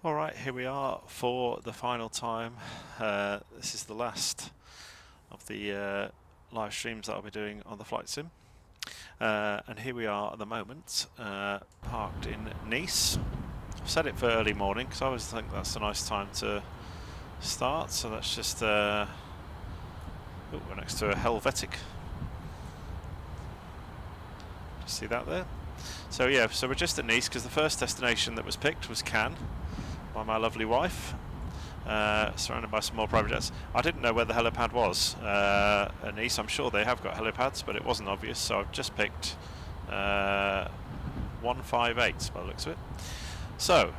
Alright, here we are for the final time. This is the last of the live streams that I'll be doing on the flight sim. And here we are at the moment, parked in Nice. I've set it for early morning because I always think that's a nice time to start. So that's just, we're next to a Helvetic. Just see that there? So yeah, so we're just at Nice because the first destination that was picked was Cannes by my lovely wife, surrounded by some more private jets. I didn't know where the helipad was at Nice. I'm sure they have got helipads, but it wasn't obvious, so I've just picked 158 by the looks of it. So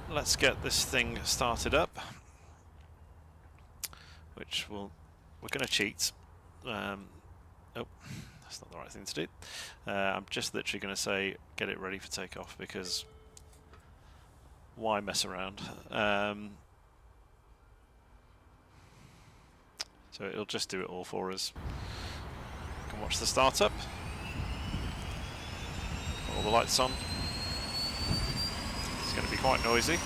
let's get this thing started up, which we're going to cheat. Oh, that's not the right thing to do. I'm just literally going to say get it ready for takeoff, because why mess around? So it'll just do it all for us. You can watch the startup. All the lights on. It's going to be quite noisy.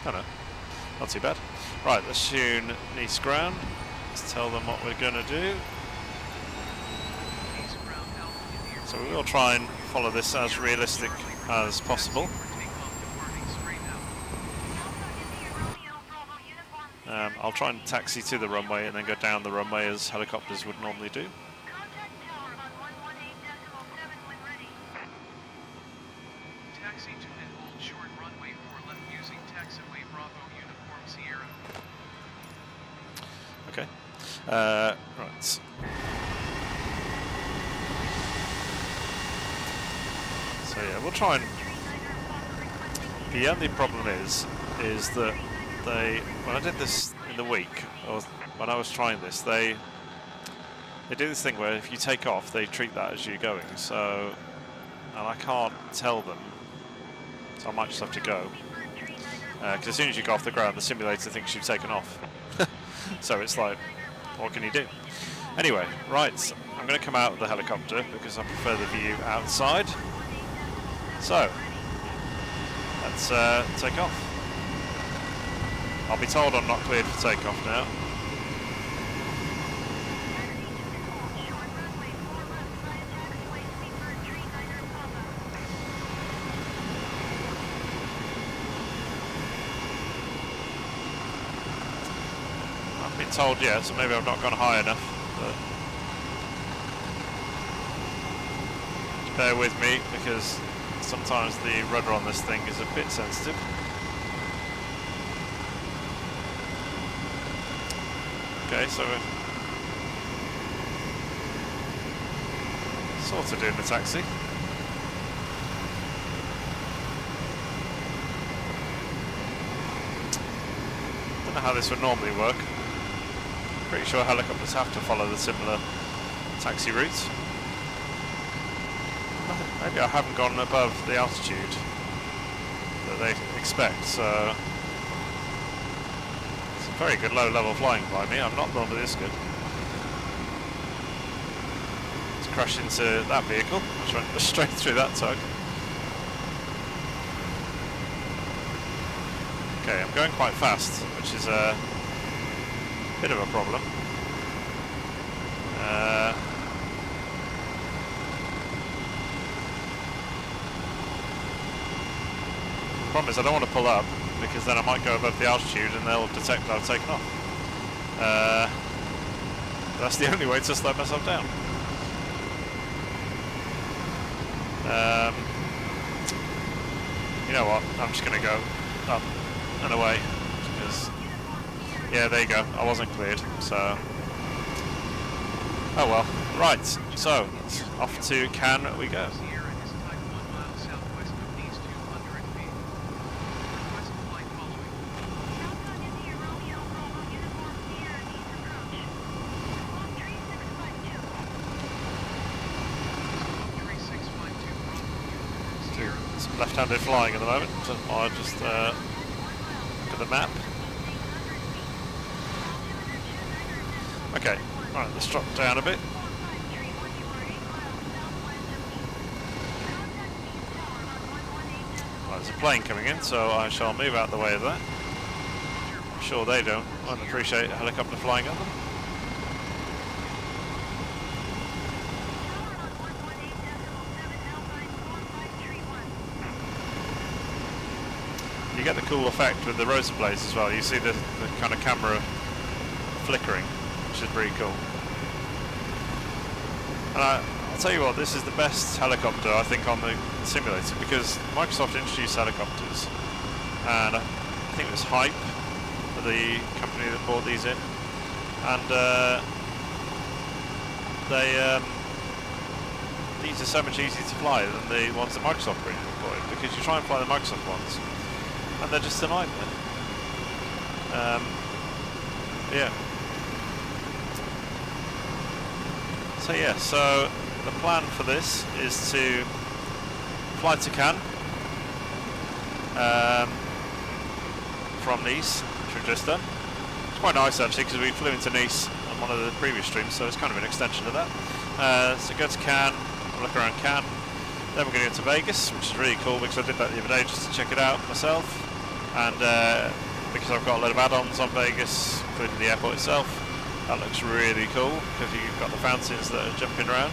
Oh no, not too bad. Right, let's tune Nice ground. Let's tell them what we're going to do. So we will try and follow this as realistic as possible. I'll try and taxi to the runway and then go down the runway as helicopters would normally do. Taxi to and hold short runway 4 left using taxiway Bravo Uniform Sierra. Okay. Right. So yeah, we'll try and... The only problem is that when I did this in the week, or when I was trying this, they do this thing where if you take off, they treat that as you're going. So, and I can't tell them, so I might just have to go. Because as soon as you go off the ground, the simulator thinks you've taken off. So it's like, what can you do? Anyway, right, I'm going to come out of the helicopter because I prefer the view outside. So, let's take off. I'll be told I'm not cleared for takeoff now. I haven't been told yet, so maybe I've not gone high enough. But bear with me, because sometimes the rudder on this thing is a bit sensitive. Okay, so we're sort of doing the taxi. Don't know how this would normally work. Pretty sure helicopters have to follow the similar taxi routes. Maybe I haven't gone above the altitude that they expect, so it's a very good low-level flying by me. I'm not normally this good. Let's crash into that vehicle, which went straight through that tug. Okay, I'm going quite fast, which is a bit of a problem. The problem is I don't want to pull up, because then I might go above the altitude and they'll detect that I've taken off. That's the only way to slow myself down. You know what, I'm just going to go up and away, because, yeah, there you go, I wasn't cleared, so... Oh well. Right, so, off to Cannes we go. Left-handed flying at the moment, so I'll just look at the map. Okay, right, let's drop down a bit. There's a plane coming in, so I shall move out the way of that. I'm sure they won't appreciate a helicopter flying at them. You get the cool effect with the rotor blades as well. You see the kind of camera flickering, which is pretty cool. And I'll tell you what, this is the best helicopter I think on the simulator, because Microsoft introduced helicopters, and I think it was Hype, the company that brought these in, and these are so much easier to fly than the ones that Microsoft bring deployed, because you try and fly the Microsoft ones and they're just a nightmare. Yeah. So yeah, so the plan for this is to fly to Cannes from Nice, which we've just done. It's quite nice actually, because we flew into Nice on one of the previous streams, so it's kind of an extension of that. So go to Cannes, look around Cannes, then we're going to go to Vegas, which is really cool because I did that the other day just to check it out myself, and because I've got a lot of add-ons on Vegas, including the airport itself. That looks really cool because you've got the fountains that are jumping around.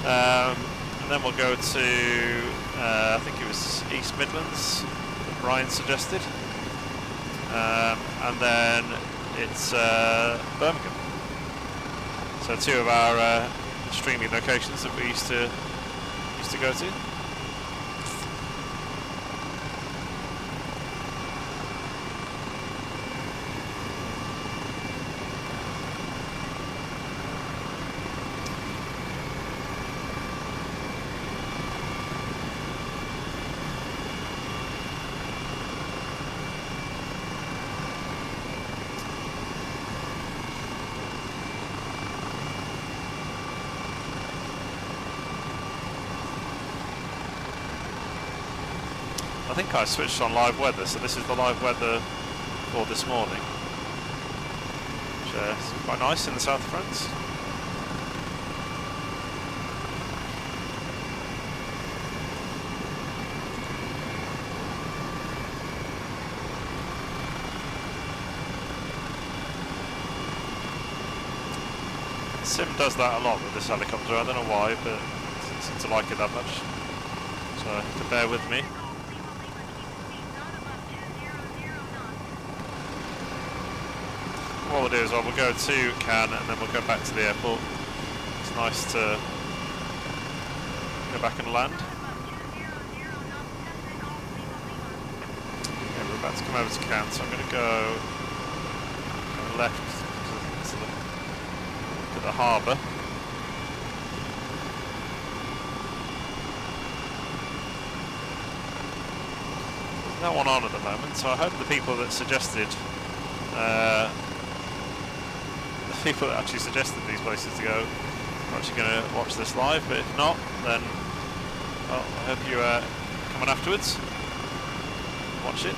And then we'll go to, I think it was East Midlands that Brian suggested. And then it's Birmingham. So two of our streaming locations that we used to go to. I think I switched on live weather, so this is the live weather for this morning, which is quite nice in the south of France. Sim does that a lot with this helicopter. I don't know why, but I seem to like it that much, so you have to bear with me. What we'll do is we'll go to Cannes and then we'll go back to the airport. It's nice to go back and land. Okay, we're about to come over to Cannes, so I'm going to go left to the harbour. There's no one on at the moment, so I hope the people that suggested people that actually suggested these places to go are actually going to watch this live, but if not, then well, I hope you come on afterwards, watch it.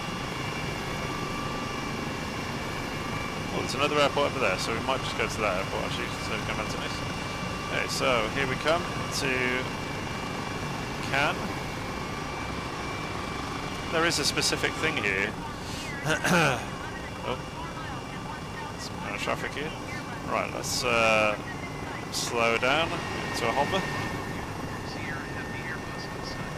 Oh, there's another airport over there, so we might just go to that airport actually, so we come back to this. Okay, so here we come to Cannes. There is a specific thing here. Oh, some kind of traffic here. Right, let's slow down to a hover. Sierra Heavy Airbus outside.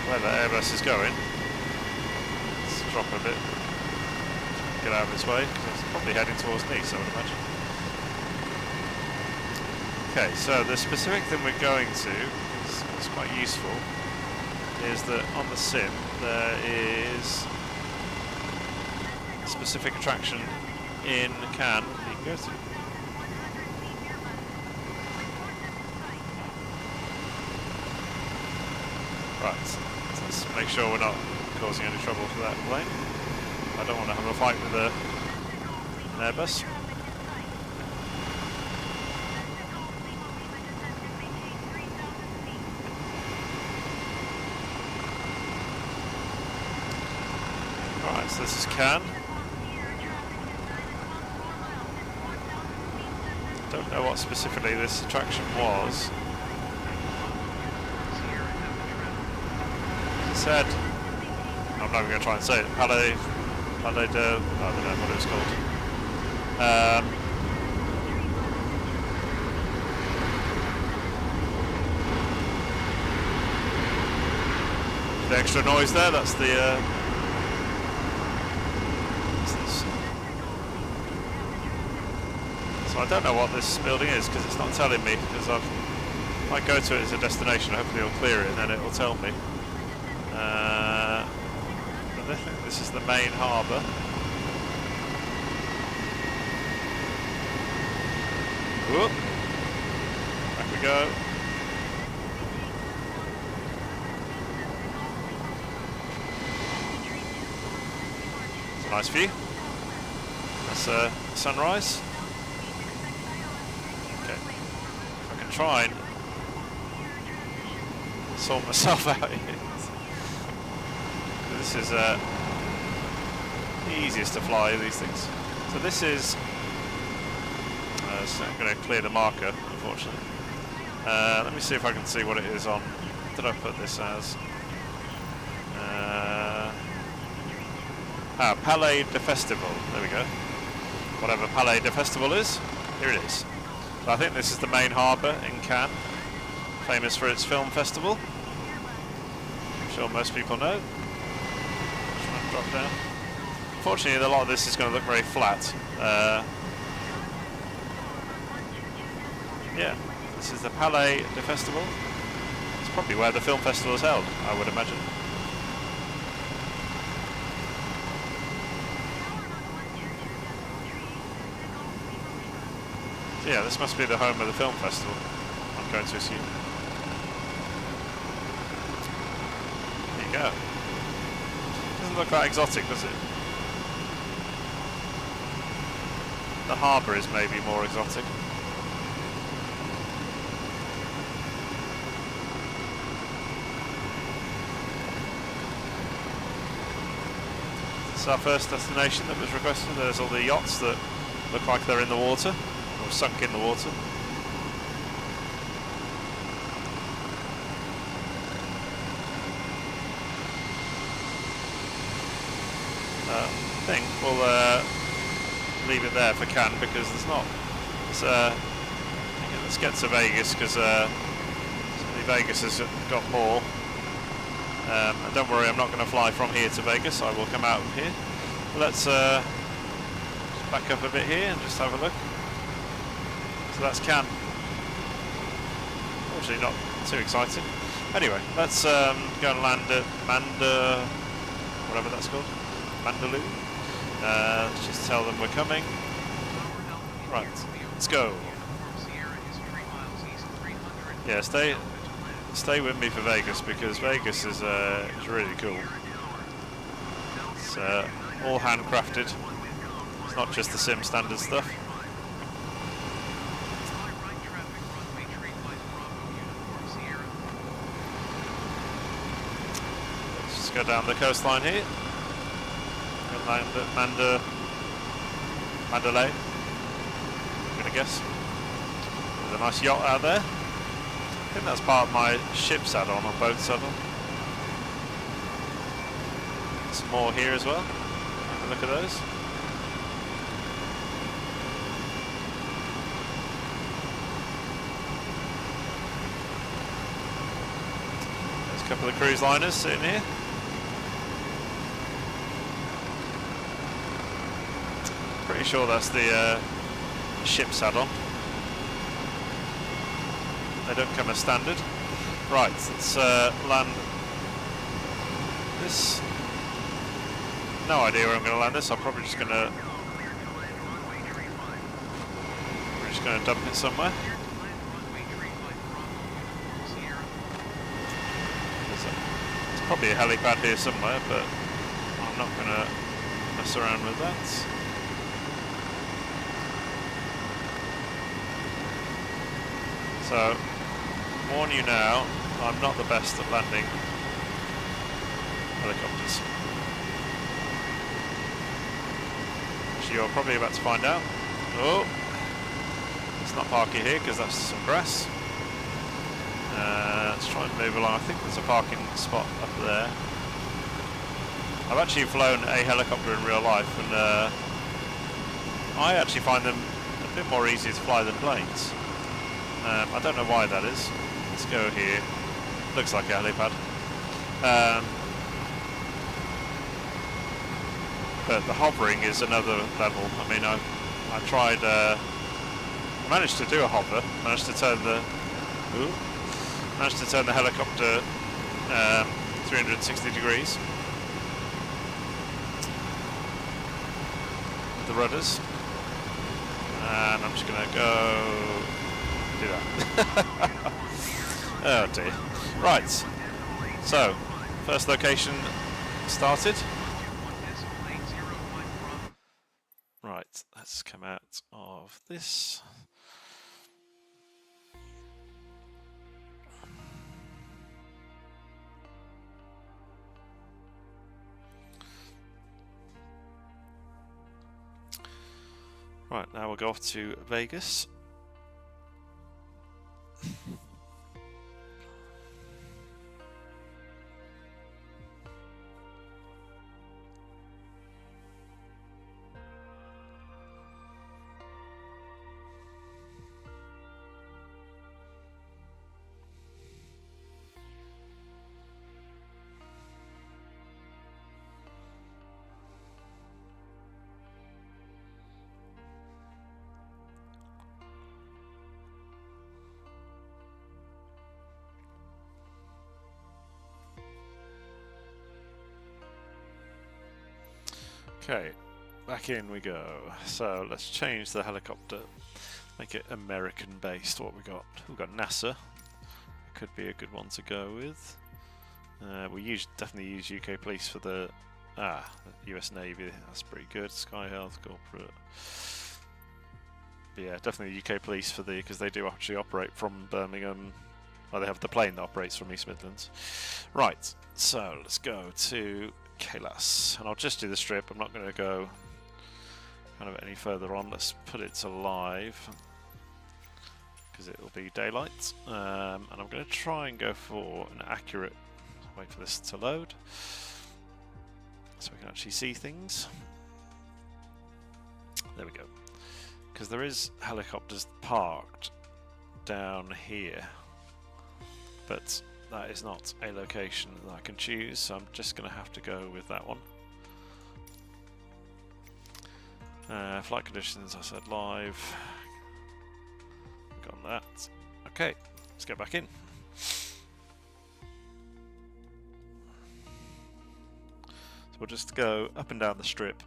Where the Airbus is going. Let's drop a bit. Get out of its way, because it's probably heading towards Nice, I would imagine. Okay, so the specific thing we're going to, it's quite useful, is that on the sim there is a specific attraction in Cannes that you can go to. Right, so let's make sure we're not causing any trouble for that plane. I don't want to have a fight with an Airbus. Right, so this is Cannes. Don't know what specifically this attraction was. It said, I'm not even going to try and say it, Palais de, I don't know what it was called. The extra noise there, that's the so I don't know what this building is because it's not telling me, because I might go to it as a destination, hopefully it'll clear it and then it'll tell me. But I think this is the main harbour. Whoop. Back we go. It's a nice view. That's sunrise. Okay. If I can try and sort myself out here. This is the easiest to fly, these things. So this is... so I'm going to clear the marker, unfortunately. Let me see if I can see what it is on... What did I put this as? Palais de Festival. There we go. Whatever Palais de Festival is, here it is. So I think this is the main harbour in Cannes, famous for its film festival. I'm sure most people know. Try and drop down. Unfortunately, a lot of this is going to look very flat. Yeah, this is the Palais de Festival. It's probably where the film festival is held, I would imagine. So yeah, this must be the home of the film festival, I'm going to assume. There you go. Doesn't look that exotic, does it? The harbour is maybe more exotic. This is our first destination that was requested. There's all the yachts that look like they're in the water, or sunk in the water. I think we'll leave it there for Cannes because there's not. Let's get to Vegas because Vegas has got more. And don't worry, I'm not going to fly from here to Vegas. I will come out of here. Let's just back up a bit here and just have a look. So that's Cannes. Fortunately, not too exciting. Anyway, let's go and land at whatever that's called, Mandaloo. Let's just tell them we're coming. Right, let's go. Yeah, stay with me for Vegas because Vegas is really cool. It's all handcrafted. It's not just the sim standard stuff. Let's just go down the coastline here. And land at Mandalay. I'm gonna guess. There's a nice yacht out there. I think that's part of my ship's add-on or boat's add-on. Some more here as well. Have a look at those. There's a couple of cruise liners sitting here. Pretty sure that's the ship's add-on. They don't come as standard. Right, let's land this. No idea where I'm going to land this. I'm probably just going to. We're just going to dump it somewhere. There's probably a helipad here somewhere, but I'm not going to mess around with that. So, warn you now, I'm not the best at landing helicopters. Which you're probably about to find out. Oh, it's not parking here because that's some grass. Let's try and move along. I think there's a parking spot up there. I've actually flown a helicopter in real life, and I actually find them a bit more easy to fly than planes. I don't know why that is. Let's go here. Looks like a helipad. But the hovering is another level. I mean, I tried. I managed to do a hover. Managed to turn the helicopter 360 degrees with the rudders, and I'm just going to go do that. Oh dear. Right. So, first location started. Right, let's come out of this. Right, now we'll go off to Vegas. Okay, back in we go. So let's change the helicopter, make it American based. What we got? We've got NASA. Could be a good one to go with. We definitely use UK Police for the US Navy. That's pretty good. Sky Health, corporate. But yeah, definitely UK Police for because they do actually operate from Birmingham. Well, they have the plane that operates from East Midlands. Right. So let's go to Kalas, and I'll just do the strip. I'm not going to go kind of any further on. Let's put it to live because it will be daylight, and I'm going to try and go for an accurate. Wait for this to load so we can actually see things. There we go. Because there is helicopters parked down here, but that is not a location that I can choose, so I'm just going to have to go with that one. Flight conditions, I said live. Got that. Okay, let's get back in. So we'll just go up and down the strip,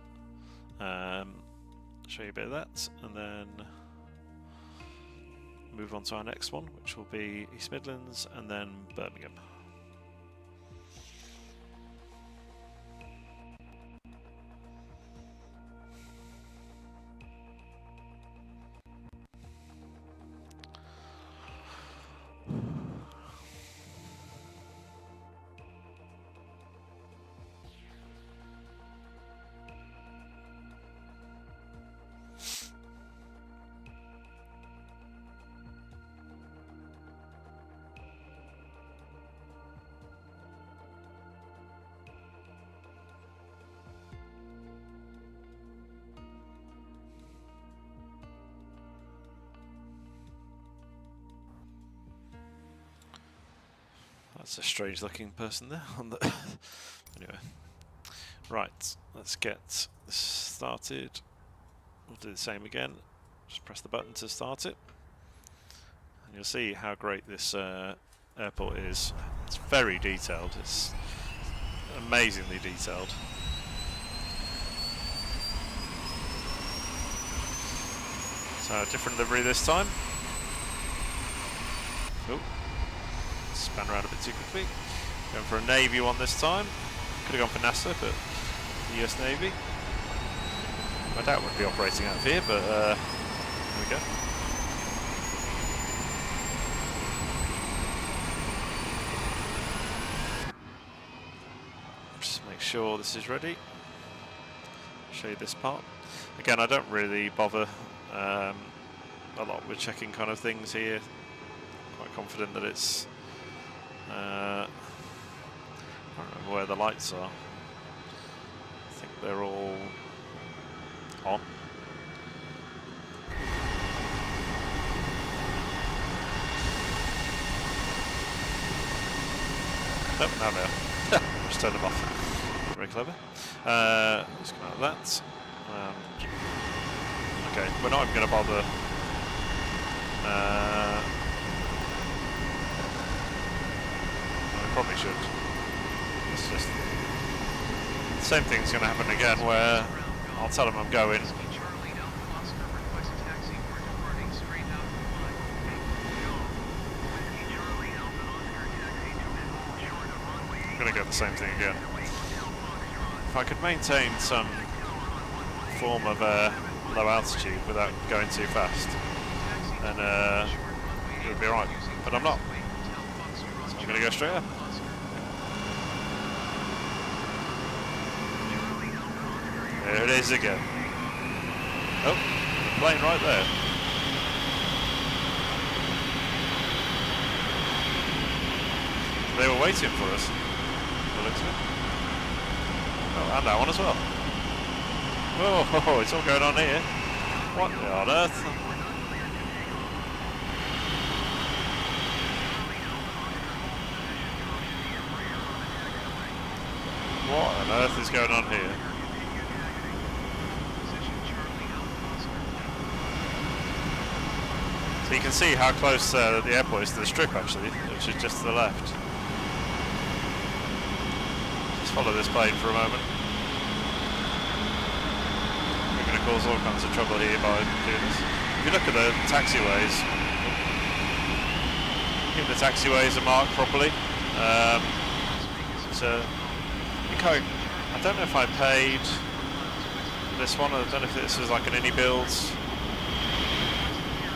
show you a bit of that, and then move on to our next one, which will be East Midlands and then Birmingham. That's a strange looking person there on the anyway. Right, let's get this started. We'll do the same again. Just press the button to start it. And you'll see how great this airport is. It's very detailed. It's amazingly detailed. So different livery this time. Oh. Span around a bit too quickly. Going for a Navy one this time. Could have gone for NASA, but the US Navy. I doubt we'd be operating out of here, but there we go. Just make sure this is ready. Show you this part. Again, I don't really bother a lot with checking kind of things here. Quite confident that it's. I don't remember where the lights are. I think they're all on. Nope, now they are. Just turn them off. Very clever. Let's come out of that. Okay, we're not even going to bother. We probably should. It's just the same thing's going to happen again, where I'll tell them I'm going. I'm going to get the same thing again. If I could maintain some form of low altitude without going too fast, then it would be alright. But I'm not. So I'm going to go straight up. There it is again. Oh, the plane right there. They were waiting for us. Looks good. Oh, and that one as well. Oh, it's all going on here. What on earth? What on earth is going on here? So you can see how close the airport is to the strip actually, which is just to the left. Follow this plane for a moment. We're going to cause all kinds of trouble here by doing this. If you look at the taxiways, if the taxiways are marked properly. So I don't know if I paid this one. I don't know if this is like an any builds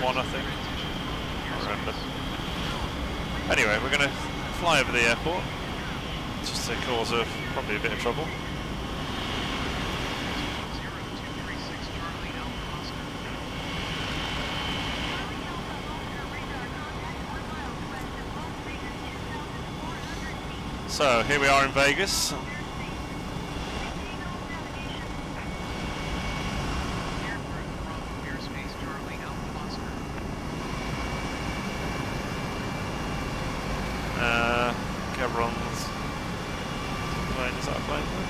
one. I think. I can't remember. Anyway, we're going to fly over the airport. Just to cause probably a bit of trouble. So here we are in Vegas. Chevron's plane, is that a plane there?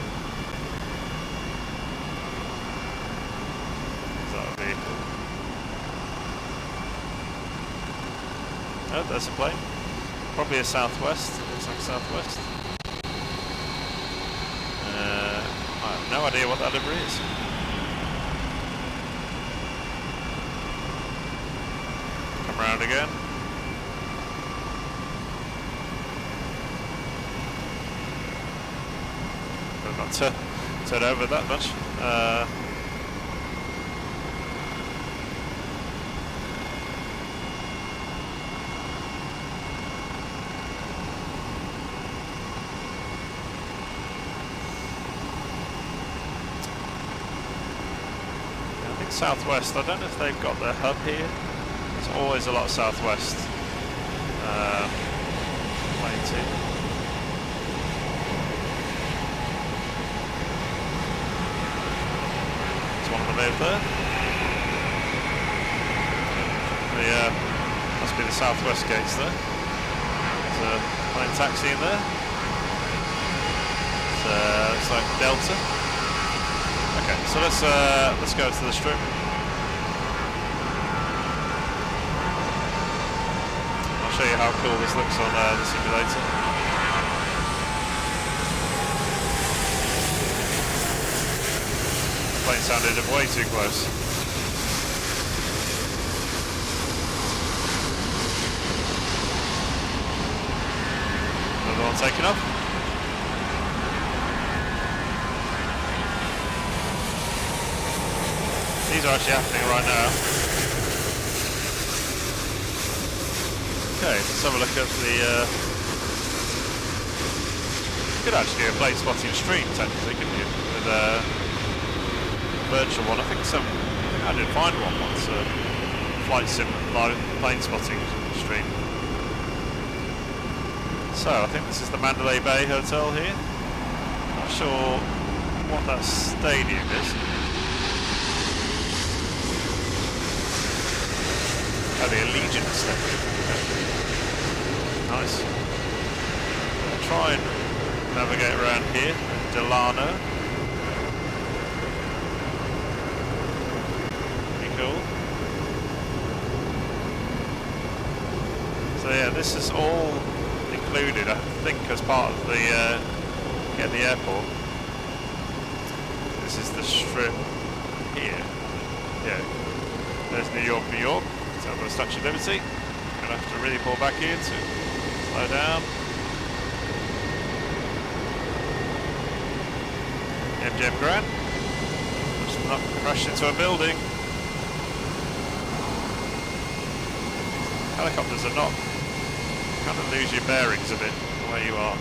Is that a vehicle? Oh, there's a plane. Probably a Southwest. Looks like Southwest. I have no idea what that livery is. Come around again. Not turn over that much. I think Southwest, I don't know if they've got their hub here. There's always a lot of Southwest planes here. Move there. Must be the Southwest gates there. There's a plane taxi in there. It's like Delta. Okay, so let's go to the strip. I'll show you how cool this looks on the simulator. Plane sounded way too close. Another one taking off. These are actually happening right now. Okay, let's have a look at the... you could actually do a plane spotting stream technically, couldn't you? With virtual one. I think I did find one once. flight sim live plane spotting stream. So I think this is the Mandalay Bay Hotel here. Not sure what that stadium is. Oh, the Allegiant Stadium. Nice. I'll try and navigate around here. Delano. Pretty cool. So yeah, this is all included, I think, as part of the getting the airport. This is the strip here. Yeah. There's New York, New York. So I've got the Statue of Liberty. Gonna have to really pull back here to slow down. MGM Grand. Just not crashed into a building. Helicopters are not. Kind of lose your bearings a bit where you are.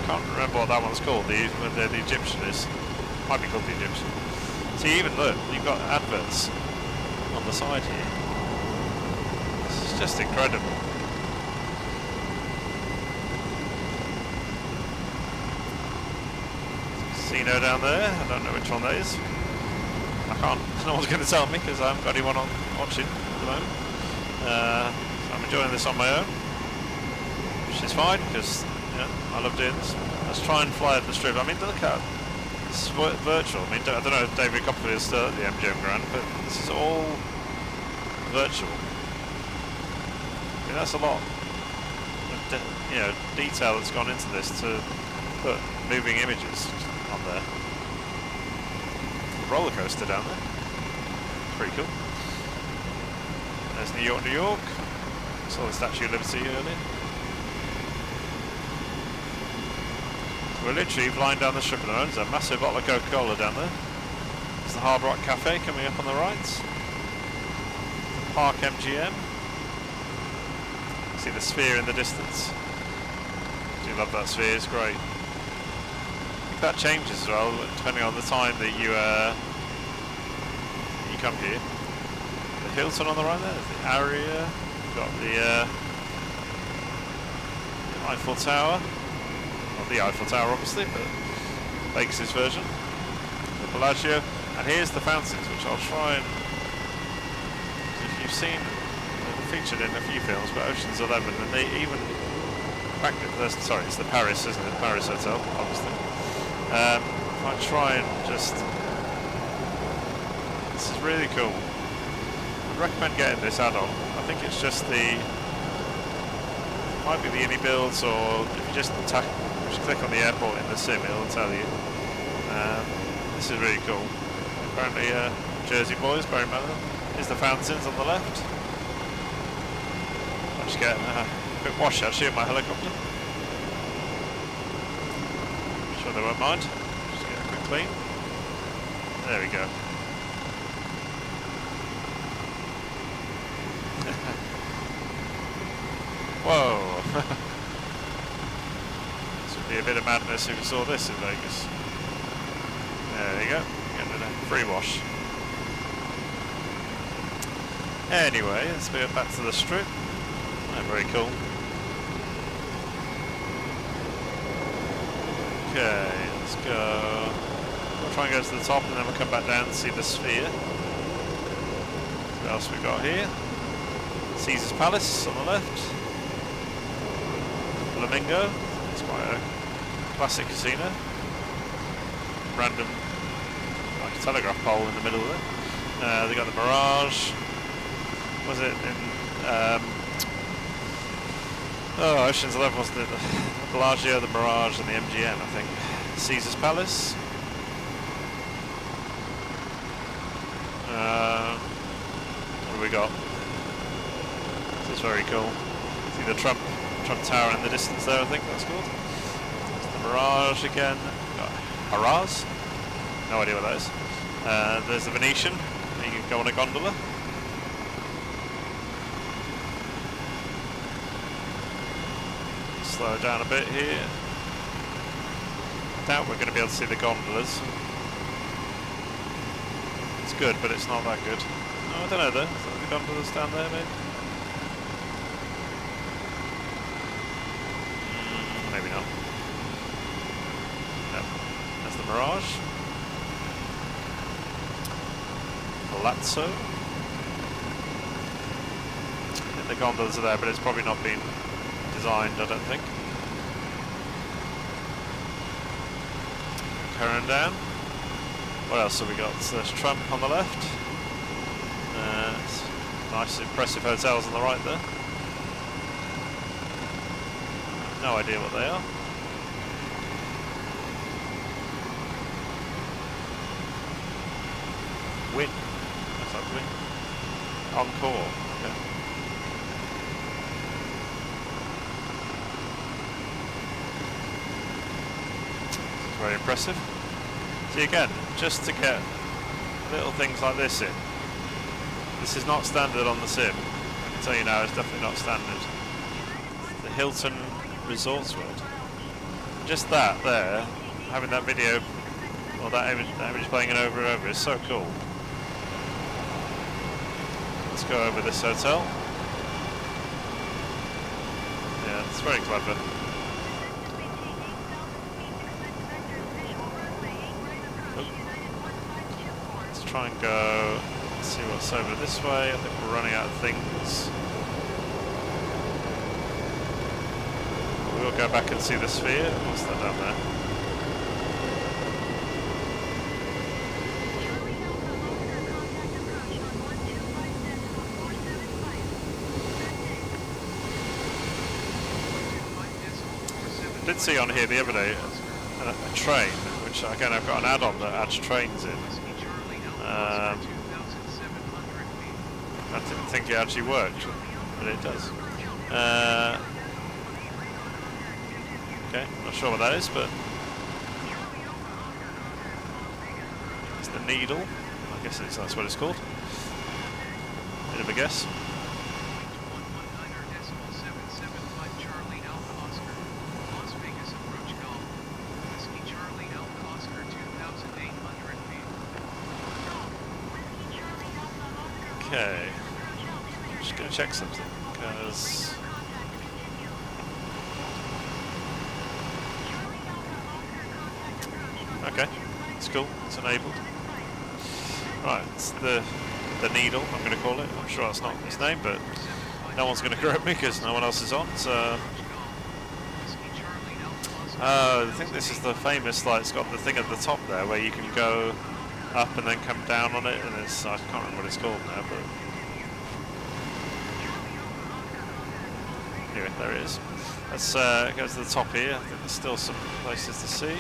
Can't remember what that one's called. The Egyptian is. Might be called the Egyptian. See, even look, you've got adverts on the side here. This is just incredible. Casino down there. I don't know which one that is. I can't. No one's going to tell me because I haven't got anyone on watching at the moment. I'm enjoying this on my own, which is fine because I love doing this. Let's try and fly at the strip. I mean, look at this is virtual. I mean, I don't know if David Copperfield is still at the MGM Grand, but this is all virtual. I mean, that's a lot of detail that's gone into this to put moving images on there. Roller coaster down there. Pretty cool. There's New York, New York. Saw the Statue of Liberty earlier. So we're literally flying down the strip at the moment. There's a massive bottle of Coca-Cola down there. There's the Hard Rock Cafe coming up on the right. The Park MGM. See the sphere in the distance. Do love that sphere, it's great. I think that changes as well, depending on the time that you come here. The Hilton on the right there, there's the Aria. Got the Eiffel Tower. Not the Eiffel Tower, obviously, but Bakes' version. The Bellagio. And here's the fountains, which I'll try and... If you've seen... They're featured in a few films, but Ocean's 11, and they even... Sorry, it's the Paris, isn't it? Paris Hotel, obviously. If I try and just... This is really cool. I'd recommend getting this add-on. I think it's just the... Might be the Ini builds, or if you just click on the airport in the sim, it'll tell you. This is really cool. Apparently, Jersey boys, Barry Manilow. Here's the fountains on the left. I'll just get a quick wash actually of my helicopter. I'm sure they won't mind. Just get a quick clean. There we go. Whoa! This would be a bit of madness if we saw this in Vegas. There you go, getting a free wash. Anyway, let's go back to the strip. Oh, very cool. Okay, let's go. We'll try and go to the top and then we'll come back down and see the sphere. What else we got here? Caesar's Palace on the left. Flamingo. It's quite a classic casino. Random, like a telegraph pole in the middle of it. They got the Mirage. Was it in Ocean's 11 wasn't it? The Bellagio, the Mirage, and the MGM, I think. Caesar's Palace. What have we got? This is very cool. See the Trump Tower in the distance there, I think that's called. There's the Mirage again. Got Haraz? No idea what that is. There's the Venetian. You can go on a gondola. Slow it down a bit here. I doubt we're going to be able to see the gondolas. It's good, but it's not that good. Oh, I don't know though. Is that the gondolas down there, maybe? Maybe not. Yep. There's the Mirage. Palazzo. I think the gondolas are there, but it's probably not been designed, I don't think. Carrying down. What else have we got? So there's Trump on the left. Nice, impressive hotels on the right there. No idea what they are. Win. That's like Win. Encore. Okay. It's very impressive. See again, just to get little things like this in. This is not standard on the sim. I can tell you now, it's definitely not standard. The Hilton Resorts World. Just that there, having that video, or that image playing it over and over is so cool. Let's go over this hotel. Yeah, it's very clever. Let's try and go, see what's over this way. I think we're running out of things. We'll go back and see the sphere. What's that down there? I did see on here the other day a train, which again I've got an add-on that adds trains in. I didn't think it actually worked, but it does. Okay, not sure what that is, but it's the Needle. I guess that's what it's called. Bit of a guess. Okay, I'm just going to check something because okay, it's cool, it's enabled. Right, it's the Needle, I'm going to call it. I'm sure that's not his name, but no one's going to correct me because no one else is on. So, I think this is the famous, like, it's got the thing at the top there where you can go up and then come down on it, and it's, I can't remember what it's called now, but anyway, there it is. Let's go to the top here. I think there's still some places to see.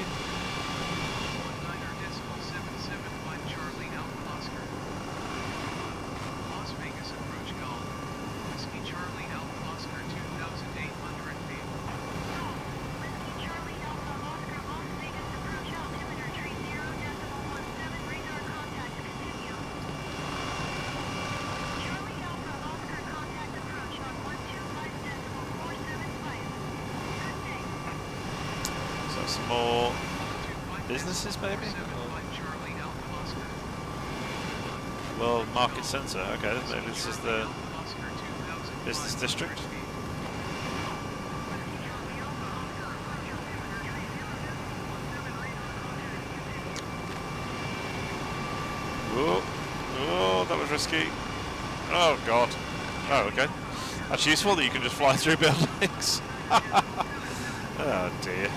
Some more businesses, maybe? Well, market centre. Okay, maybe this is the business district. Oh, oh, that was risky. Oh God. Oh, okay. That's useful that you can just fly through buildings. Oh dear.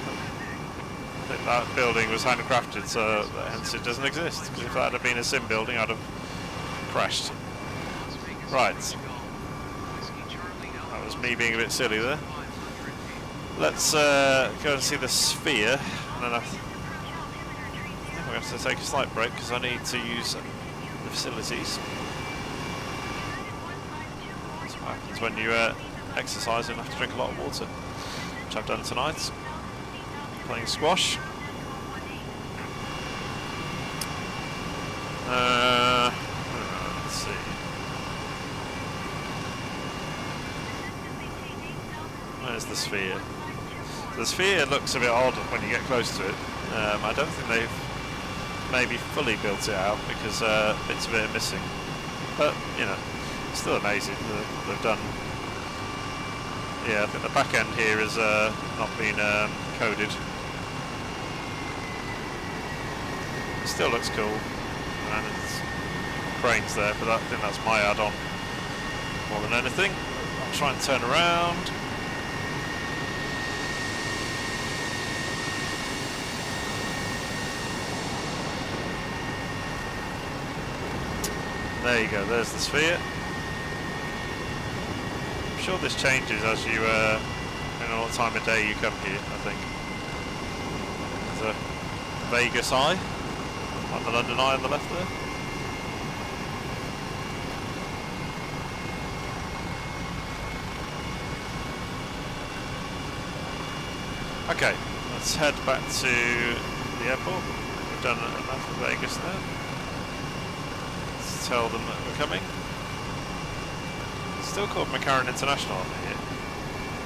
I think that building was handcrafted, so hence it doesn't exist. Because if that had been a sim building, I'd have crashed. Right. That was me being a bit silly there. Let's go and see the sphere, and then I think we're going to have to take a slight break because I need to use the facilities. That's what happens when you exercise and have to drink a lot of water, which I've done tonight. Playing squash. Let's see. Where's the sphere? The sphere looks a bit odd when you get close to it. I don't think they've maybe fully built it out because bits of it are missing. But, you know, it's still amazing that they've done. Yeah, I think the back end here has not been coded. It still looks cool, and it's cranes there, but I think that's my add-on more than anything. I'll try and turn around. There you go, there's the sphere. I'm sure this changes as you, depending on what time of day you come here, I think. There's a Vegas eye, like the London eye on the left there. Okay, let's head back to the airport. We've done enough of Vegas there. Let's tell them that we're coming. It's still called McCarran International on here,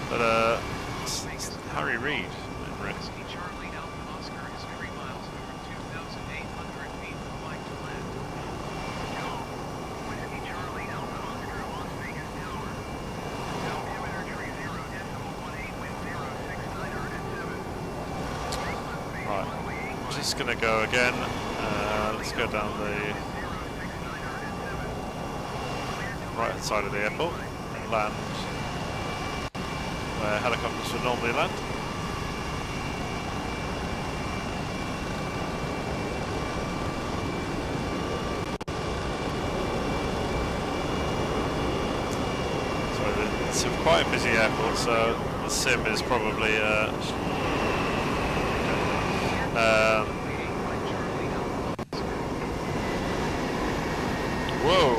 but it's Harry Reid in Rick. Charlie Alpha Oscar is 3 miles over 2,800 feet from flight to land. Whiskey Charlie Alpha Oscar, Las Vegas Tower. Altimeter 30.18 with 0697. Right, just gonna go again. Let's go down the right hand side of the airport and land where helicopters would normally land. So it's quite a busy airport, so the sim is probably whoa.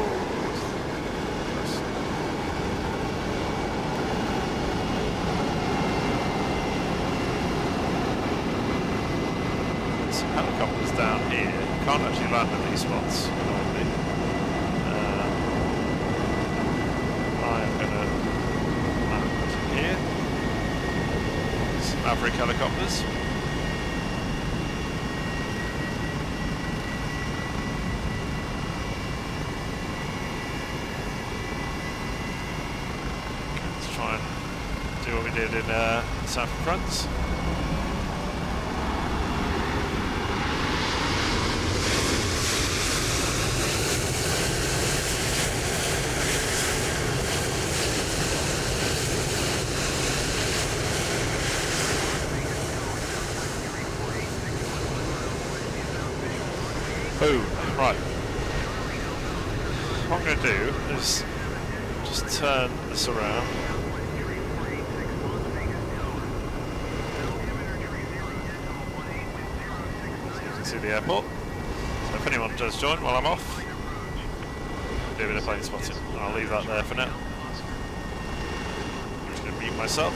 Some helicopters down here. Can't actually land at these spots normally. I'm going to land here. Some Maverick helicopters. Let's try and do what we did in San France. Boom. Right. What I'm going to do is just turn this around. So you can see the airport. So if anyone does join while I'm off, do a bit of plane spotting. I'll leave that there for now. I'm just going to mute myself.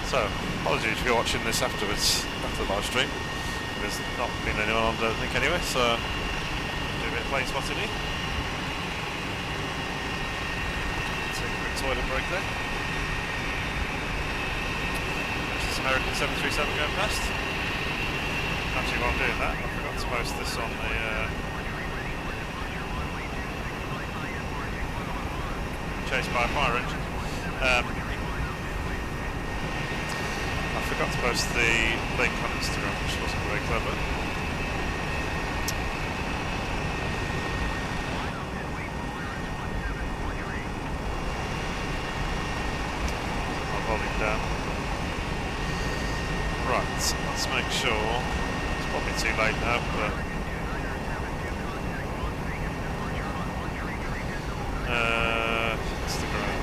So, apologies if you're watching this afterwards, after the live stream. There's not been anyone on, I don't think, anyway, so do a bit of plane spotting here. Take a quick toilet break there. There's some American 737 going past. Actually, while I'm doing that, I forgot to post this on the chased by a fire engine. I forgot to post the link on Instagram, which wasn't very clever. I'll volume down. Right, let's make sure. It's probably too late now, but Instagram.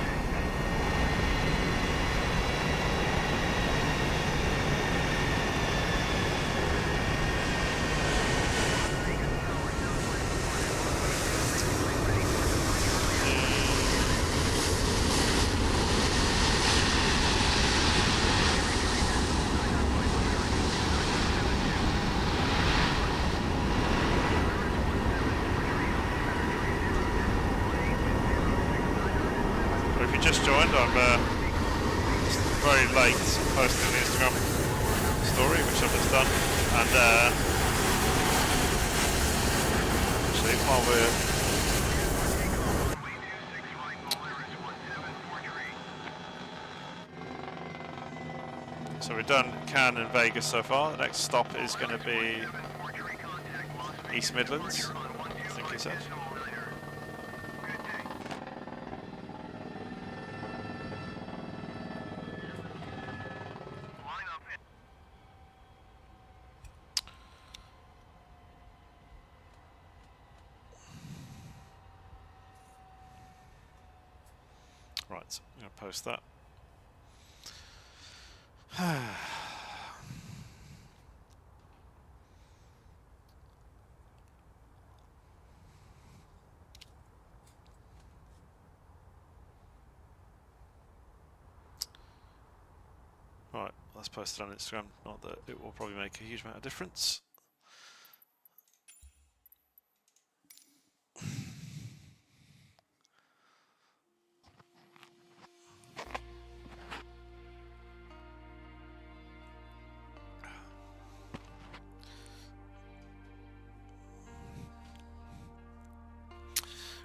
If you just joined, I'm very late posting the Instagram story, which I've just done, and actually while we've done Cannes and Vegas so far. The next stop is going to be East Midlands, I think he said. Right, I'm going to post that. Right, let's post it on Instagram. Not that it will probably make a huge amount of difference.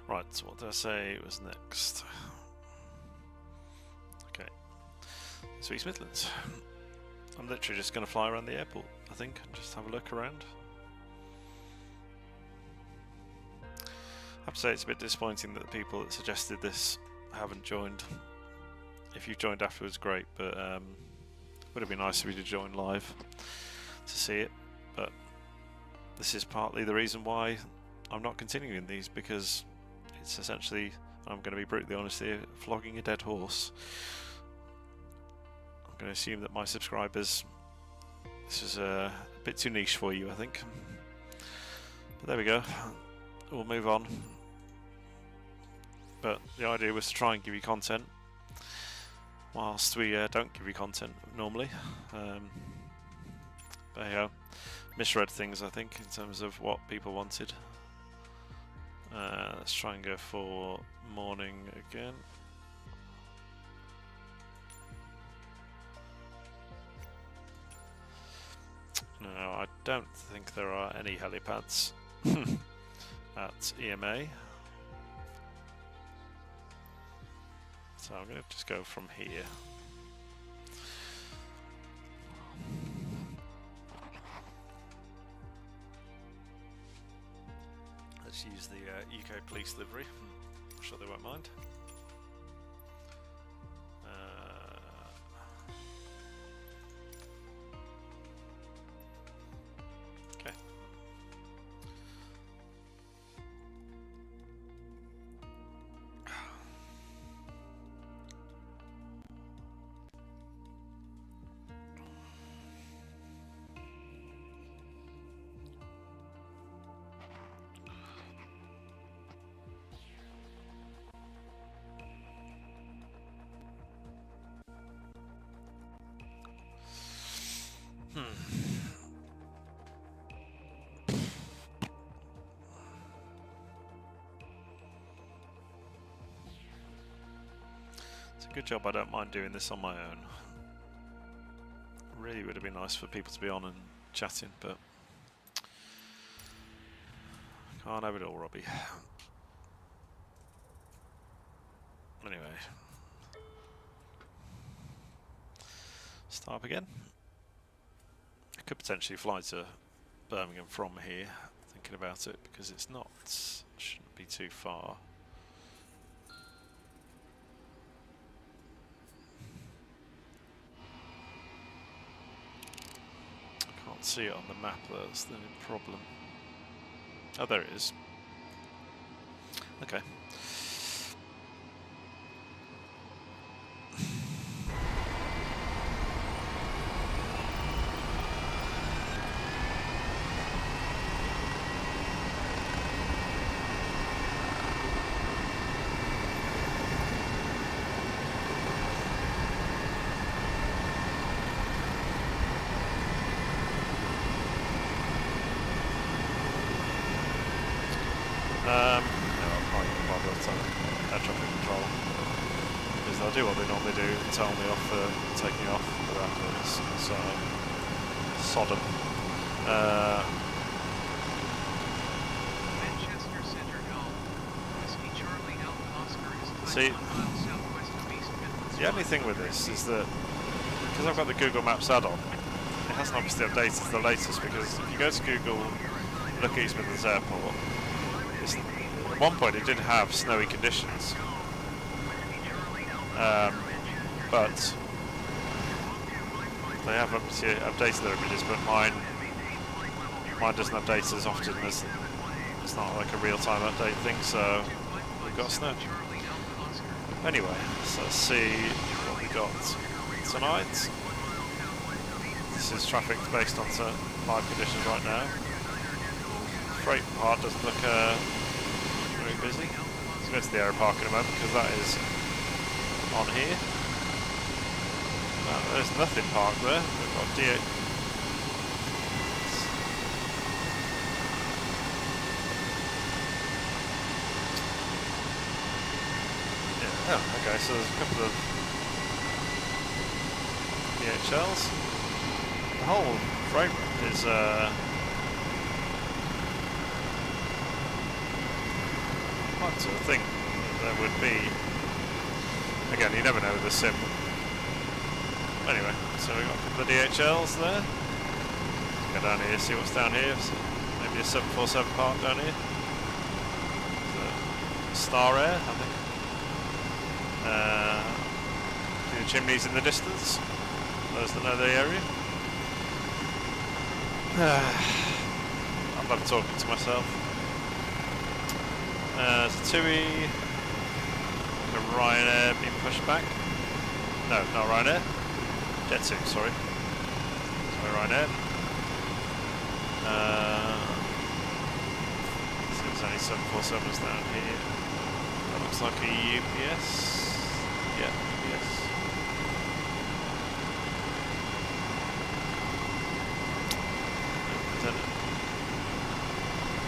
Right, so what did I say was next? Okay, so East Midlands. I'm literally just going to fly around the airport, I think, and just have a look around. I have to say it's a bit disappointing that the people that suggested this haven't joined. If you've joined afterwards, great, but would have been nice if you did join live to see it. But this is partly the reason why I'm not continuing these, because it's essentially, I'm going to be brutally honest here, flogging a dead horse. I'm going to assume that my subscribers, this is a bit too niche for you, I think. But there we go, we'll move on. But the idea was to try and give you content, whilst we don't give you content normally. But you know, misread things, I think, in terms of what people wanted. Let's try and go for morning again. No, I don't think there are any helipads at EMA. So I'm going to just go from here. Let's use the UK police livery. I'm sure they won't mind. Okay. It's a good job I don't mind doing this on my own, really would have been nice for people to be on and chatting, but can't have it all, Robbie. Anyway, start up again. I could potentially fly to Birmingham from here, thinking about it, because it's not, shouldn't be too far. I can't see it on the map, that's the problem. Oh, there it is. Okay. Air traffic control, because they'll do what they normally do and tell me off for taking off without this. So, Sodom. Manchester Center Golf, Whiskey Charlie Alpha Oscar is See, 5 miles southwest of East Midlands. the only thing with this is that because I've got the Google Maps add-on, it hasn't obviously updated to the latest, because if you go to Google, look at East Midlands Airport, at one point it did have snowy conditions, but they have obviously updated their images, but mine doesn't update as often as, it's not like a real-time update thing, so we've got snow. Anyway, so let's see what we got tonight. This is traffic based on live conditions right now. Freight part doesn't look very busy. Let's go to the aero park in a moment, because that is on here. There's nothing parked there. We've got D8. Yeah, oh, okay, so there's a couple of DHLs. The whole freight is quite sort of thing that there would be. Again, you never know with the sim. Anyway, so we've got a couple of DHLs there. Go down here, see what's down here. So maybe a 747 park down here. Star Air, I think. See the chimneys in the distance. Those that know the area. I'm not talking to myself. There's a TUI, a Ryanair being pushed back. No, not Ryanair. Jet2, sorry. Sorry, Ryanair. So there's only 747s down here. That looks like a UPS. Yeah, UPS.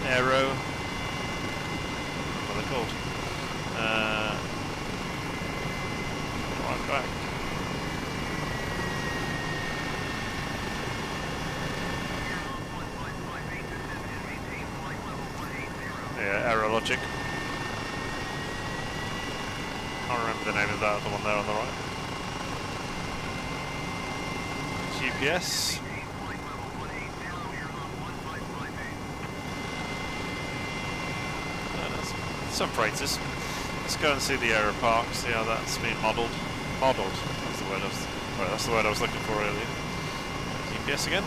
Aero. What are they called? Right back. Yeah, Aerologic. I can't remember the name of that, the one there on the right. GPS. Some freighters. Let's go and see the aero park, see how that's been modelled. Modelled, that's the word I was, right, that's the word I was looking for earlier. GPS again.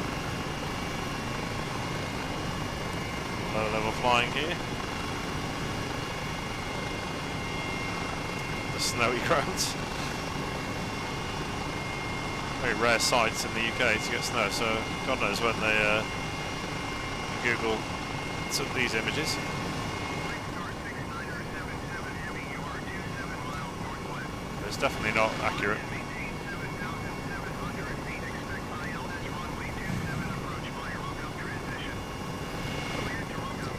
Low level flying here. The snowy grounds. Very rare sights in the UK to get snow, so God knows when they Google took these images. It's definitely not accurate.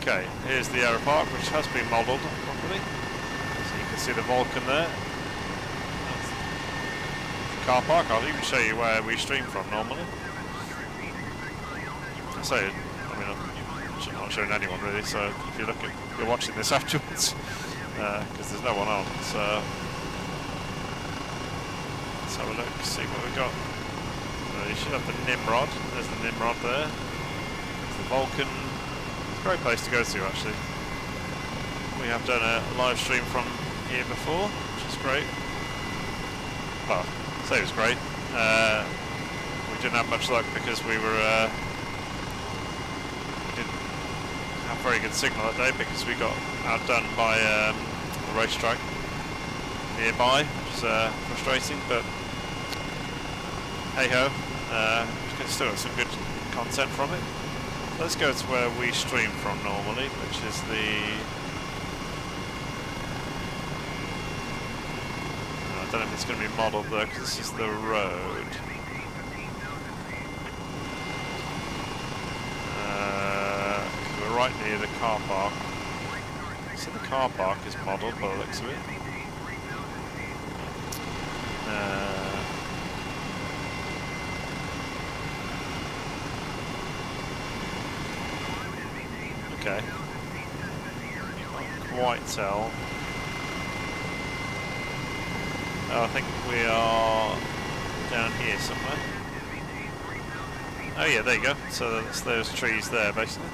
Okay, here's the aero park, which has been modelled properly. So you can see the Vulcan there. That's the car park. I'll even show you where we stream from normally. say, I mean, I'm not showing anyone really. So if you look at, you're watching this afterwards, because there's no one on. So let's have a look, see what we got. You should have the Nimrod. There's the Nimrod there. There's the Vulcan. It's a great place to go to, actually. We have done a live stream from here before, which is great. Well, I'd say it was great. We didn't have much luck because we didn't have very good signal that day because we got outdone by the racetrack nearby, which is frustrating, but hey ho, we can still have some good content from it. Let's go to where we stream from normally, which is the... I don't know if it's going to be modelled though, because this is the road. We're right near the car park. So the car park is modelled by the looks of it. Okay. Can't quite tell. Oh, I think we are down here somewhere. Oh yeah, there you go. So that's those trees there, basically.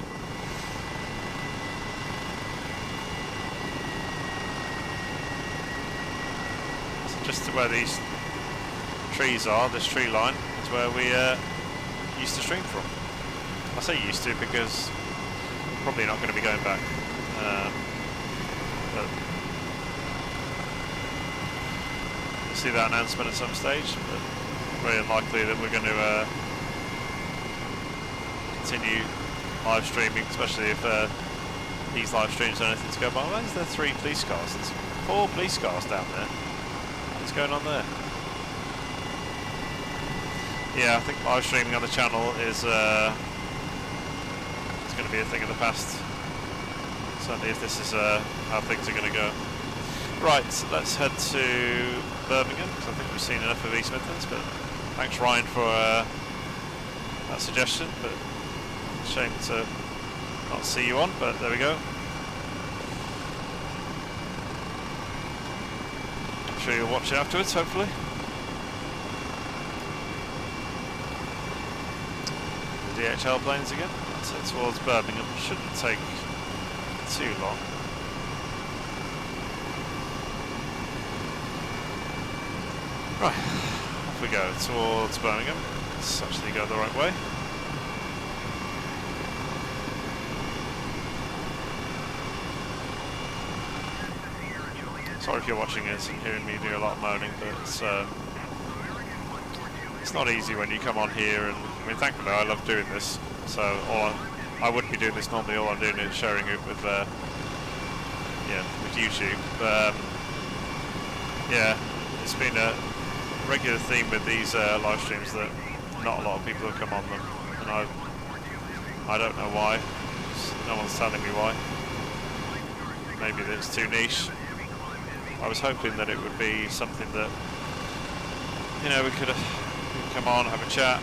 So just to where these trees are, this tree line, is where we used to stream from. I say used to because probably not going to be going back. But you'll see that announcement at some stage, but very unlikely that we're going to continue live streaming, especially if these live streams are anything to go by. Why is there 3 police cars? There's 4 police cars down there. What's going on there? Yeah, I think live streaming on the channel is going to be a thing of the past. Certainly if this is how things are going to go. Right, so let's head to Birmingham, because I think we've seen enough of East Midlands, but thanks Ryan for that suggestion, but shame to not see you on, but there we go. I'm sure you'll watch it afterwards, hopefully. The DHL planes again. So towards Birmingham, shouldn't take too long. Right, off we go towards Birmingham. Let's actually go the right way. Sorry if you're watching this and hearing me do a lot of moaning, but it's not easy when you come on here, and I mean, thankfully I love doing this. So I wouldn't be doing this normally. All I'm doing is sharing it with with YouTube. But yeah, it's been a regular theme with these live streams that not a lot of people have come on them, and I don't know why. No one's telling me why. Maybe that it's too niche. I was hoping that it would be something that we could come on, have a chat.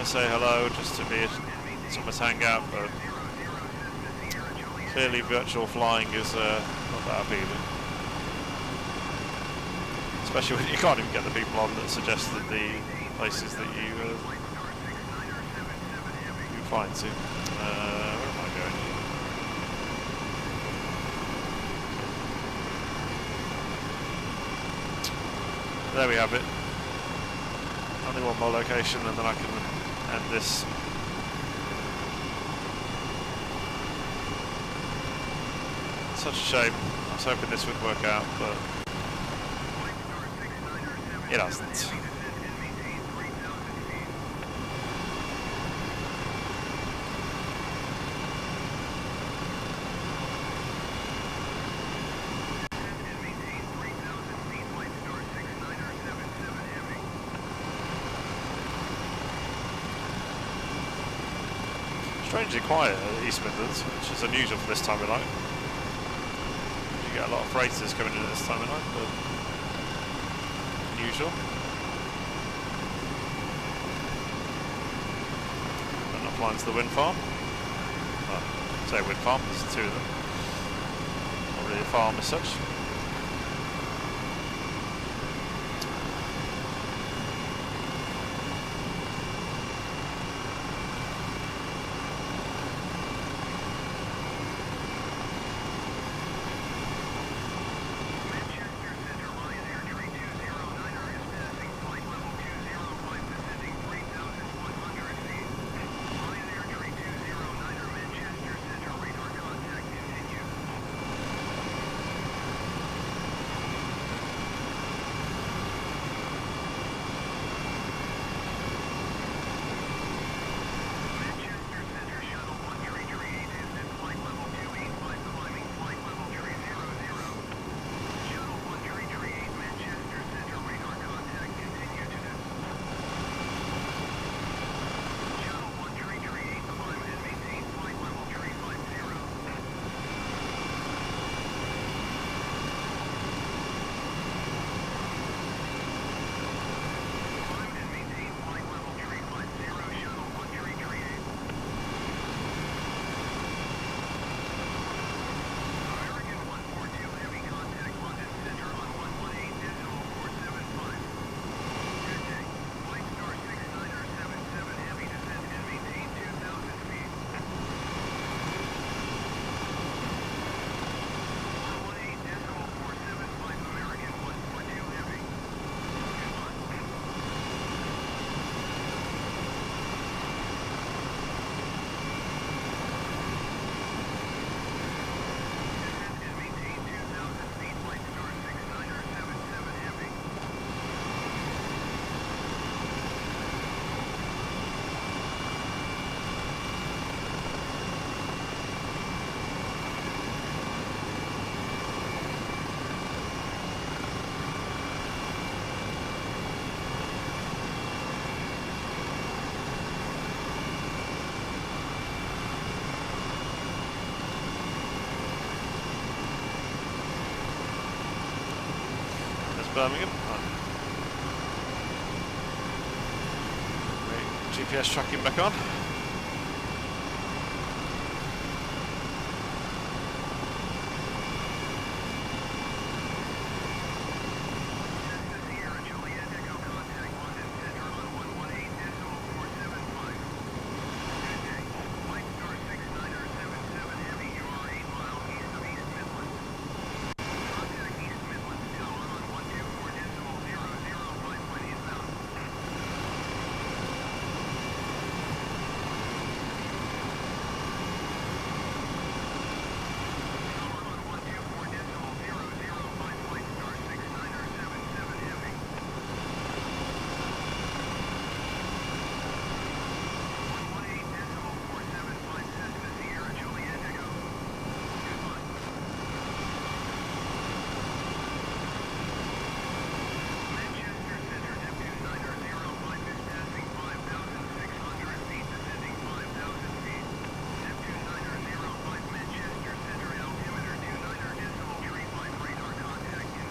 Say hello, just to be someone's hangout, but clearly virtual flying is not that appealing. Especially when you can't even get the people on that suggested the places that you fly to. Where am I going? There we have it. Only one more location and then I can end this. Such a shame. I was hoping this would work out, but it hasn't. Strangely quiet at East Midlands, which is unusual for this time of night. You get a lot of freighters coming in at this time of night, but unusual. But not flying to the wind farm. Well, say wind farm, there's two of them. Not really a farm as such. Birmingham. GPS tracking back on.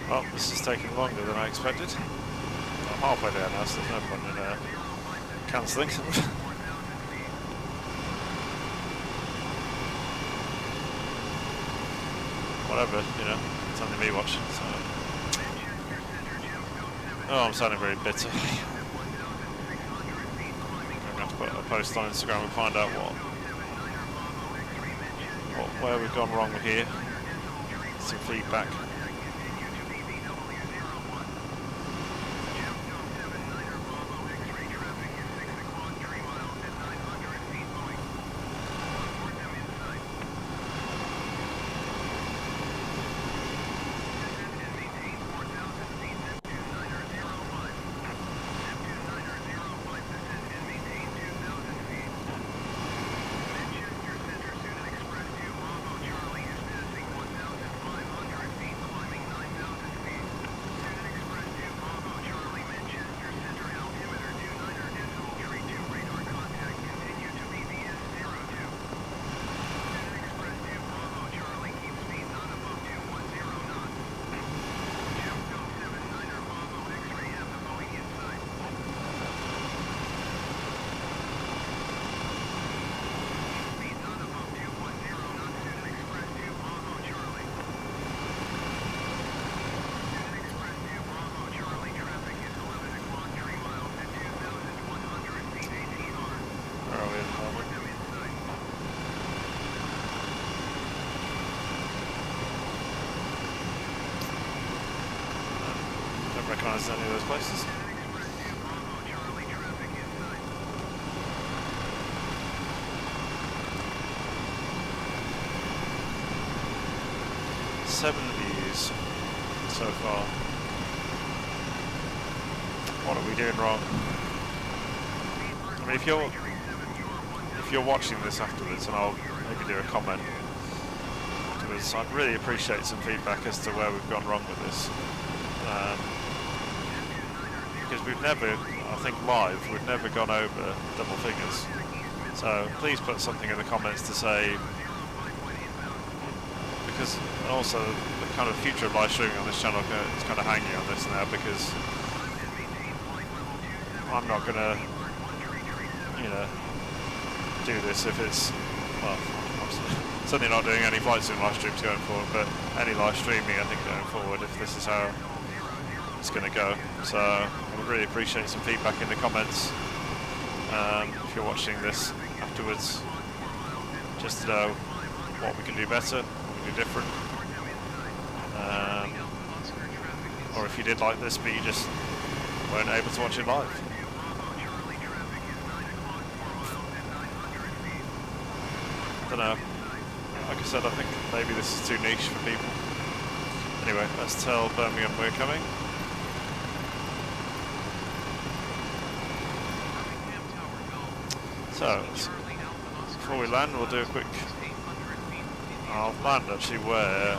Well, this is taking longer than I expected. I'm halfway there now, so there's no point in cancelling. Whatever, you know, it's only me watching, so... Oh, I'm sounding very bitter. I'm going to have to put a post on Instagram and find out where we've gone wrong here. Some feedback. recognise any of those places. Seven views so far. What are we doing wrong? I mean, if you're watching this afterwards, and I'll maybe do a comment afterwards, I'd really appreciate some feedback as to where we've gone wrong with this. Because we've never, I think live, we've never gone over double figures. So please put something in the comments to say, because also the kind of future of live streaming on this channel is kind of hanging on this now, because I'm not going to, you know, do this if it's, well, I'm certainly not doing any flight sim live streams going forward, but any live streaming I think going forward, if this is how it's going to go. So I would really appreciate some feedback in the comments if you're watching this afterwards, just to know what we can do better, what we can do different, or if you did like this but you just weren't able to watch it live. I don't know. Like I said, I think maybe this is too niche for people. Anyway, let's tell Birmingham we're coming. So, before we land, we'll do a quick... I'll land actually where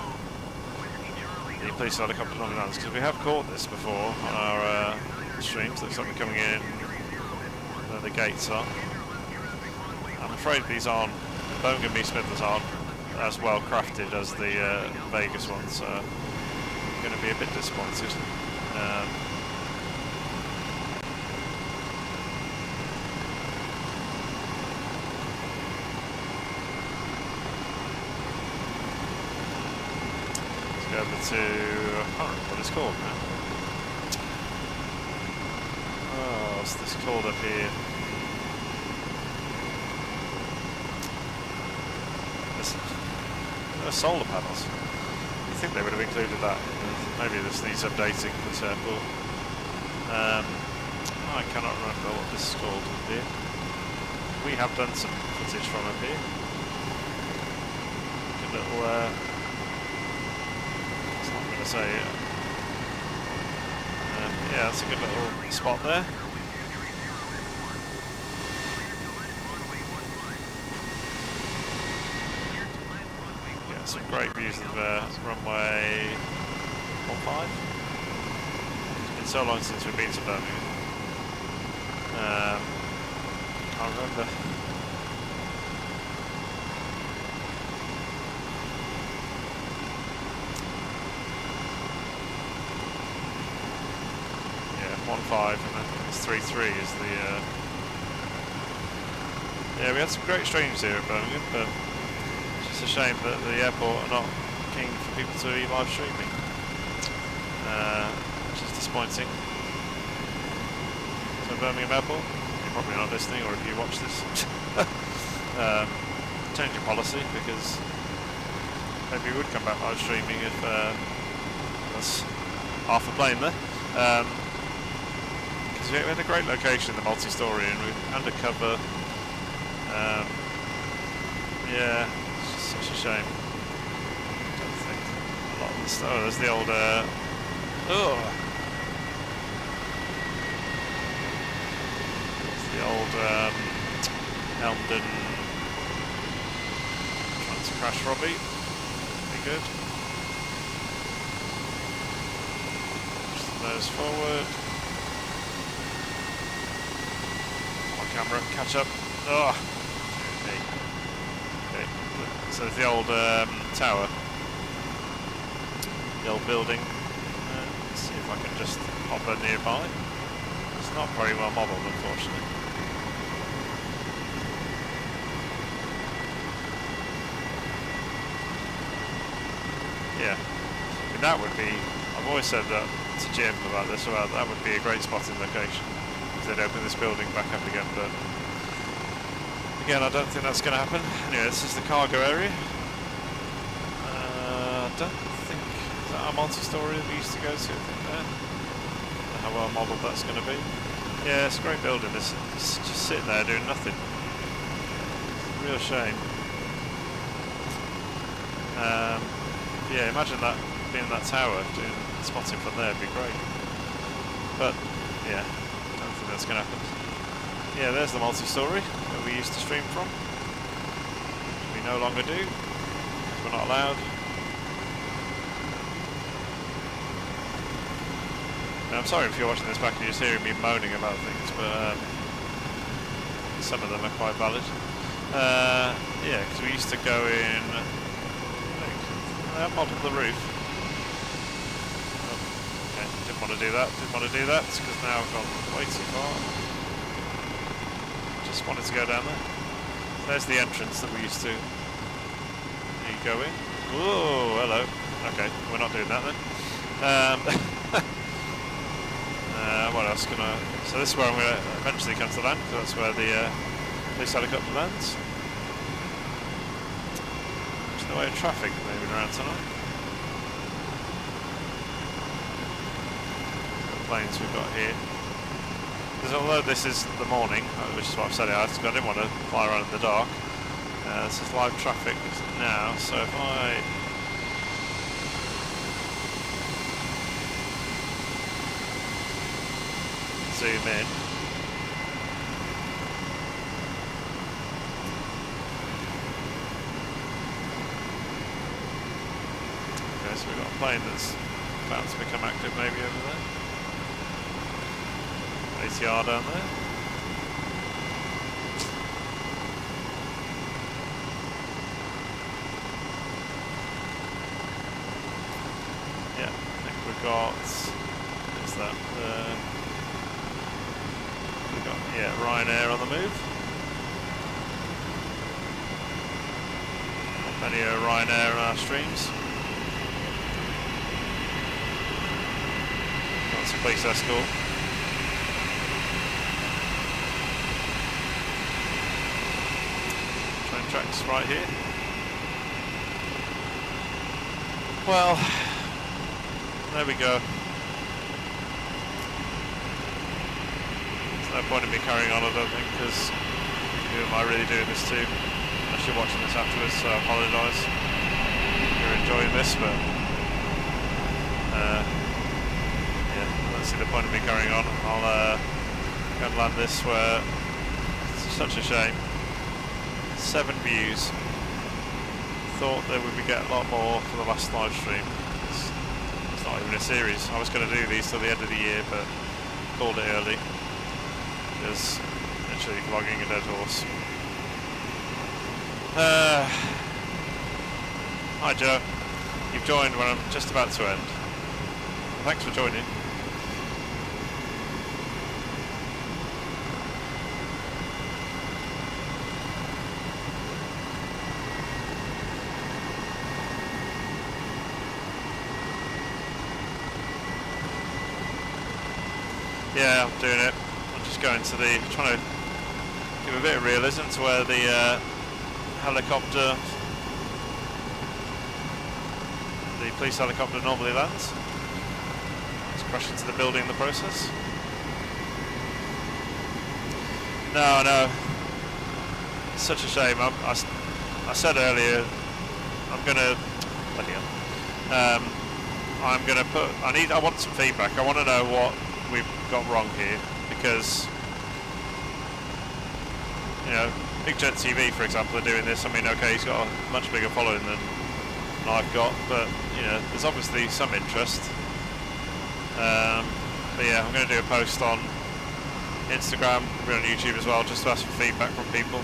the police helicopter normally lands, because we have caught this before on our streams. Looks like we're coming in where the gates are. I'm afraid these aren't, Birmingham East Midlands aren't as well crafted as the Vegas ones, so I'm going to be a bit disappointed. Let's go over to, I can't remember what it's called now. Oh, what's this called up here? Solar panels. I think they would have included that. Maybe this needs updating, this airport. I cannot remember what this is called up here. We have done some footage from up here. Good little, it's not going to say it. Yeah, that's a good little spot there. Some great views of runway 15. It's been so long since we've been to Birmingham. Can't remember. Yeah, 15, and then it's 33 is the. Yeah, we had some great streams here at Birmingham, but. It's a shame that the airport are not keen for people to be live streaming, which is disappointing. So Birmingham Airport, you're probably not listening, or if you watch this, change your policy, because maybe we would come back live streaming if that's half a plane there. Because we had a great location in the multi-story, and we're undercover. Yeah. Such a shame. Don't think a lot of the stuff. Oh, there's the old. There's the old Elmden trying to crash Robbie. Be good. Push the nose forward. Come on, camera, catch up. Oh. So there's the old tower, the old building. Let's see if I can just hover nearby. It's not very well modelled, unfortunately. Yeah, I mean, that would be, I've always said that to Jim about this, about that would be a great spotting location if they'd open this building back up again, but again, I don't think that's going to happen. Anyway, this is the cargo area. I don't think, is that our multi-story that we used to go to, I think there? how well modelled that's going to be. Yeah, it's a great building. It's just sitting there doing nothing. Real shame. Yeah, imagine that being in that tower, doing spotting from there would be great. But yeah, I don't think that's going to happen. Yeah, there's the multi-story where we used to stream from. We no longer do, because we're not allowed. And I'm sorry if you're watching this back and you're just hearing me moaning about things, but some of them are quite valid. Yeah, because we used to go in. I modelled the roof. Oh, okay, didn't want to do that. Didn't want to do that because now I've gone way too far. Just wanted to go down there. There's the entrance that we used to go in. Whoa, hello. Okay, we're not doing that then. What else can I? So this is where I'm going to eventually come to land, because that's where the police helicopter lands. There's no way of traffic moving around tonight. The planes we've got here. Because although this is the morning, which is what I've said I didn't want to fly around in the dark. This is live traffic now, so if I zoom in. Okay, so we've got a plane that's about to become active maybe over there. ATR down there. Yeah, I think we've got, what's that? We've got, yeah, Ryanair on the move. Plenty of Ryanair in our streams. Lots of police escort. Train tracks right here. Well, there we go. There's no point in me carrying on, I don't think, because who am I really doing this to? Unless you're watching this afterwards, so I apologise if you're enjoying this, but yeah, I don't see the point of me carrying on. I'll go and land this where it's such a shame. 7 views. Thought that we would get a lot more for the last live stream. It's not even a series. I was going to do these till the end of the year, but called it early. Because literally flogging a dead horse. Hi Joe. You've joined when I'm just about to end. Thanks for joining. Yeah, I'm doing it. I'm just going to trying to give a bit of realism to where the helicopter, the police helicopter normally lands. It's crashed into the building in the process. No, it's such a shame. I said earlier, I'm gonna I want some feedback. I want to know what we've got wrong here, because you know, Big Jet TV, for example, are doing this. I mean, okay, he's got a much bigger following than I've got, but you know, there's obviously some interest. But yeah, I'm going to do a post on Instagram, on YouTube as well, just to ask for feedback from people.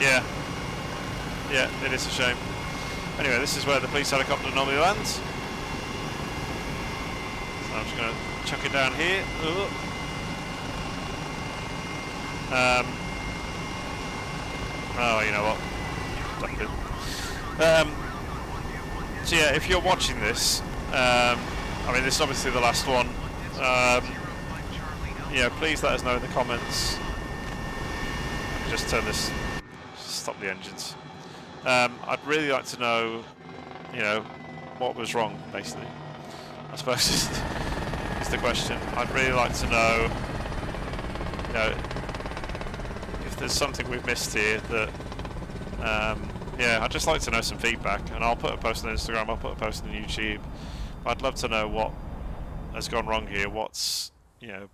Yeah, it is a shame. Anyway, this is where the police helicopter normally lands. So I'm just going to chuck it down here. Ooh. Oh, you know what? So yeah, if you're watching this, I mean, this is obviously the last one. Yeah, please let us know in the comments. Just turn this, stop the engines. I'd really like to know, you know, what was wrong, basically. I suppose is the question. I'd really like to know, you know, if there's something we've missed here that, yeah, I'd just like to know some feedback, and I'll put a post on Instagram, I'll put a post on YouTube. But I'd love to know what has gone wrong here, what's, you know,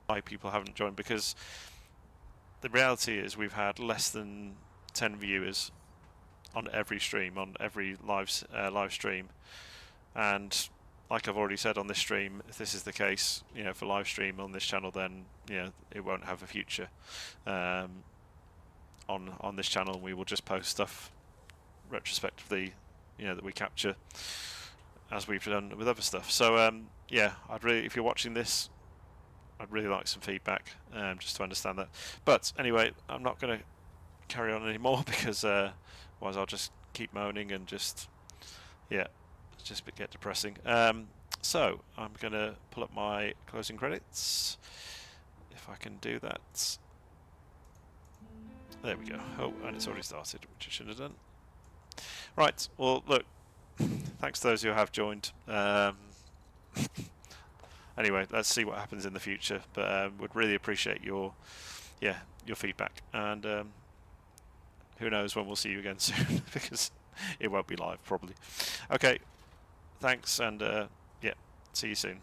why people haven't joined, because the reality is we've had less than 10 viewers on every stream, on every live stream, and like I've already said on this stream, if this is the case, you know, for live stream on this channel, then you know it won't have a future on this channel. We will just post stuff retrospectively, you know, that we capture as we've done with other stuff. So yeah, I'd really, if you're watching this, I'd really like some feedback, just to understand that. But anyway, I'm not going to carry on anymore because otherwise I'll just keep moaning and just, yeah, just get depressing. So I'm going to pull up my closing credits, if I can do that. There we go. Oh, and it's already started, which I should have done. Right, well, look, thanks to those who have joined. Anyway, let's see what happens in the future, but would really appreciate your feedback, and who knows when we'll see you again soon, because it won't be live probably. Okay, thanks, and yeah, see you soon.